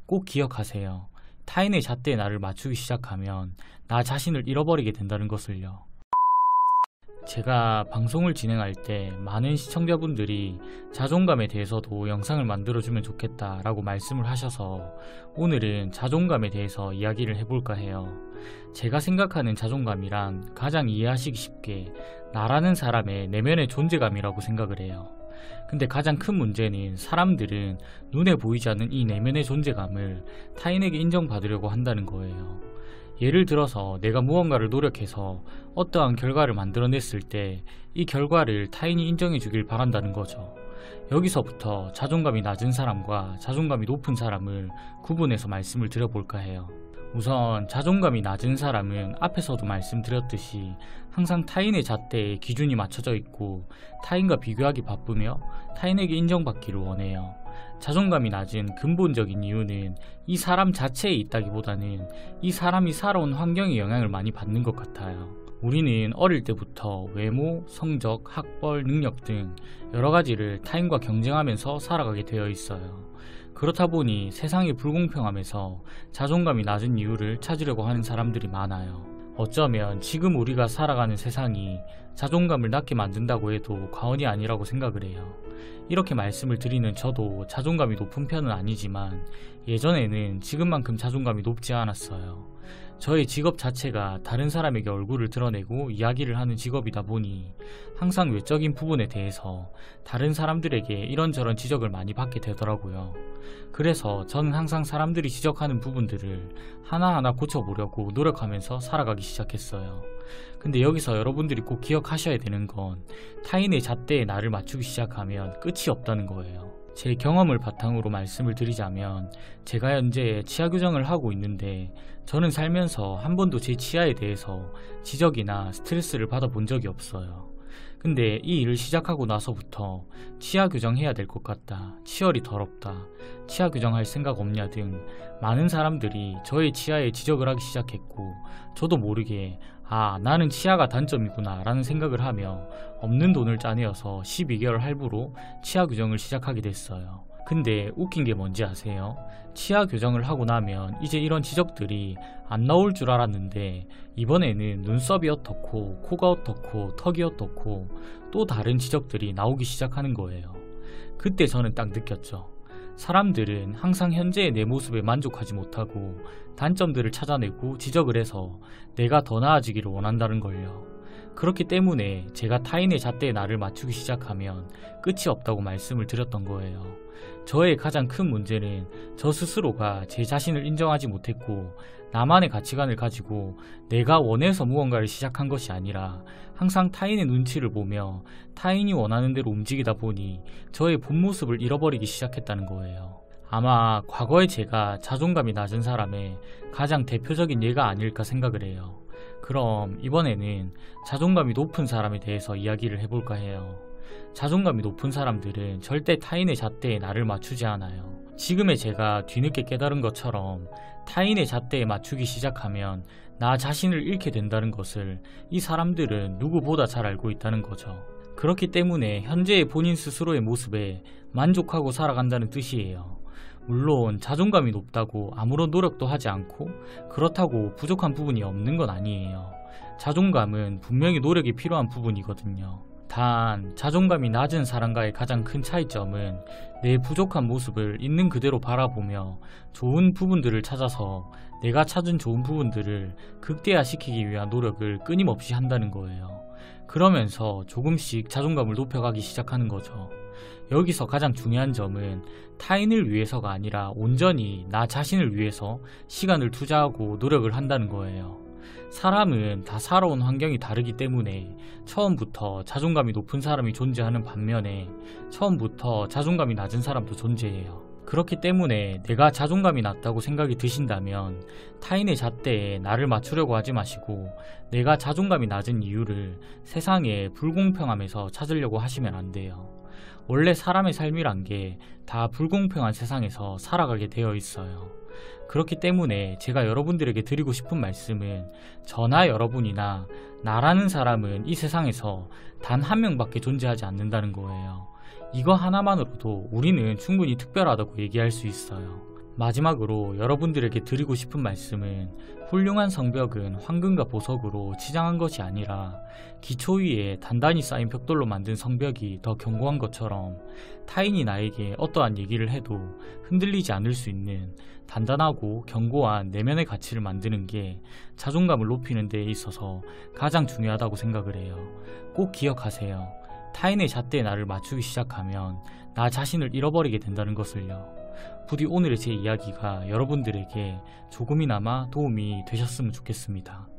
꼭 기억하세요. 타인의 잣대에 나를 맞추기 시작하면 나 자신을 잃어버리게 된다는 것을요. 제가 방송을 진행할 때 많은 시청자분들이 자존감에 대해서도 영상을 만들어주면 좋겠다라고 말씀을 하셔서 오늘은 자존감에 대해서 이야기를 해볼까 해요. 제가 생각하는 자존감이란 가장 이해하시기 쉽게 나라는 사람의 내면의 존재감이라고 생각을 해요. 근데 가장 큰 문제는 사람들은 눈에 보이지 않는 이 내면의 존재감을 타인에게 인정받으려고 한다는 거예요. 예를 들어서 내가 무언가를 노력해서 어떠한 결과를 만들어냈을 때 이 결과를 타인이 인정해 주길 바란다는 거죠. 여기서부터 자존감이 낮은 사람과 자존감이 높은 사람을 구분해서 말씀을 드려볼까 해요. 우선 자존감이 낮은 사람은 앞에서도 말씀드렸듯이 항상 타인의 잣대에 기준이 맞춰져 있고 타인과 비교하기 바쁘며 타인에게 인정받기를 원해요. 자존감이 낮은 근본적인 이유는 이 사람 자체에 있다기보다는 이 사람이 살아온 환경의 영향을 많이 받는 것 같아요. 우리는 어릴 때부터 외모, 성적, 학벌, 능력 등 여러 가지를 타인과 경쟁하면서 살아가게 되어 있어요. 그렇다 보니 세상이 불공평하면서 자존감이 낮은 이유를 찾으려고 하는 사람들이 많아요. 어쩌면 지금 우리가 살아가는 세상이 자존감을 낮게 만든다고 해도 과언이 아니라고 생각을 해요. 이렇게 말씀을 드리는 저도 자존감이 높은 편은 아니지만 예전에는 지금만큼 자존감이 높지 않았어요. 저의 직업 자체가 다른 사람에게 얼굴을 드러내고 이야기를 하는 직업이다 보니 항상 외적인 부분에 대해서 다른 사람들에게 이런저런 지적을 많이 받게 되더라고요. 그래서 저는 항상 사람들이 지적하는 부분들을 하나하나 고쳐보려고 노력하면서 살아가기 시작했어요. 근데 여기서 여러분들이 꼭 기억하셔야 되는 건 타인의 잣대에 나를 맞추기 시작하면 끝이 없다는 거예요. 제 경험을 바탕으로 말씀을 드리자면 제가 현재 치아 교정을 하고 있는데 저는 살면서 한 번도 제 치아에 대해서 지적이나 스트레스를 받아본 적이 없어요. 근데 이 일을 시작하고 나서부터 치아 교정해야 될 것 같다, 치열이 더럽다, 치아 교정할 생각 없냐 등 많은 사람들이 저의 치아에 지적을 하기 시작했고 저도 모르게 나는 치아가 단점이구나 라는 생각을 하며 없는 돈을 짜내어서 12개월 할부로 치아 교정을 시작하게 됐어요. 근데 웃긴 게 뭔지 아세요? 치아 교정을 하고 나면 이제 이런 지적들이 안 나올 줄 알았는데 이번에는 눈썹이 어떻고 코가 어떻고 턱이 어떻고 또 다른 지적들이 나오기 시작하는 거예요. 그때 저는 딱 느꼈죠. 사람들은 항상 현재의 내 모습에 만족하지 못하고 단점들을 찾아내고 지적을 해서 내가 더 나아지기를 원한다는 걸요. 그렇기 때문에 제가 타인의 잣대에 나를 맞추기 시작하면 끝이 없다고 말씀을 드렸던 거예요. 저의 가장 큰 문제는 저 스스로가 제 자신을 인정하지 못했고 나만의 가치관을 가지고 내가 원해서 무언가를 시작한 것이 아니라 항상 타인의 눈치를 보며 타인이 원하는 대로 움직이다 보니 저의 본 모습을 잃어버리기 시작했다는 거예요. 아마 과거의 제가 자존감이 낮은 사람의 가장 대표적인 예가 아닐까 생각을 해요. 그럼 이번에는 자존감이 높은 사람에 대해서 이야기를 해볼까 해요. 자존감이 높은 사람들은 절대 타인의 잣대에 나를 맞추지 않아요. 지금의 제가 뒤늦게 깨달은 것처럼 타인의 잣대에 맞추기 시작하면 나 자신을 잃게 된다는 것을 이 사람들은 누구보다 잘 알고 있다는 거죠. 그렇기 때문에 현재의 본인 스스로의 모습에 만족하고 살아간다는 뜻이에요. 물론 자존감이 높다고 아무런 노력도 하지 않고 그렇다고 부족한 부분이 없는 건 아니에요. 자존감은 분명히 노력이 필요한 부분이거든요. 단 자존감이 낮은 사람과의 가장 큰 차이점은 내 부족한 모습을 있는 그대로 바라보며 좋은 부분들을 찾아서 내가 찾은 좋은 부분들을 극대화시키기 위한 노력을 끊임없이 한다는 거예요. 그러면서 조금씩 자존감을 높여가기 시작하는 거죠. 여기서 가장 중요한 점은 타인을 위해서가 아니라 온전히 나 자신을 위해서 시간을 투자하고 노력을 한다는 거예요. 사람은 다 살아온 환경이 다르기 때문에 처음부터 자존감이 높은 사람이 존재하는 반면에 처음부터 자존감이 낮은 사람도 존재해요. 그렇기 때문에 내가 자존감이 낮다고 생각이 드신다면 타인의 잣대에 나를 맞추려고 하지 마시고 내가 자존감이 낮은 이유를 세상에 불공평함에서 찾으려고 하시면 안 돼요. 원래 사람의 삶이란 게 다 불공평한 세상에서 살아가게 되어 있어요. 그렇기 때문에 제가 여러분들에게 드리고 싶은 말씀은 저나 여러분이나 나라는 사람은 이 세상에서 단 한 명밖에 존재하지 않는다는 거예요. 이거 하나만으로도 우리는 충분히 특별하다고 얘기할 수 있어요. 마지막으로 여러분들에게 드리고 싶은 말씀은 훌륭한 성벽은 황금과 보석으로 치장한 것이 아니라 기초 위에 단단히 쌓인 벽돌로 만든 성벽이 더 견고한 것처럼 타인이 나에게 어떠한 얘기를 해도 흔들리지 않을 수 있는 단단하고 견고한 내면의 가치를 만드는 게 자존감을 높이는 데 있어서 가장 중요하다고 생각을 해요. 꼭 기억하세요. 타인의 잣대에 나를 맞추기 시작하면 나 자신을 잃어버리게 된다는 것을요. 부디 오늘의 제 이야기가 여러분들에게 조금이나마 도움이 되셨으면 좋겠습니다.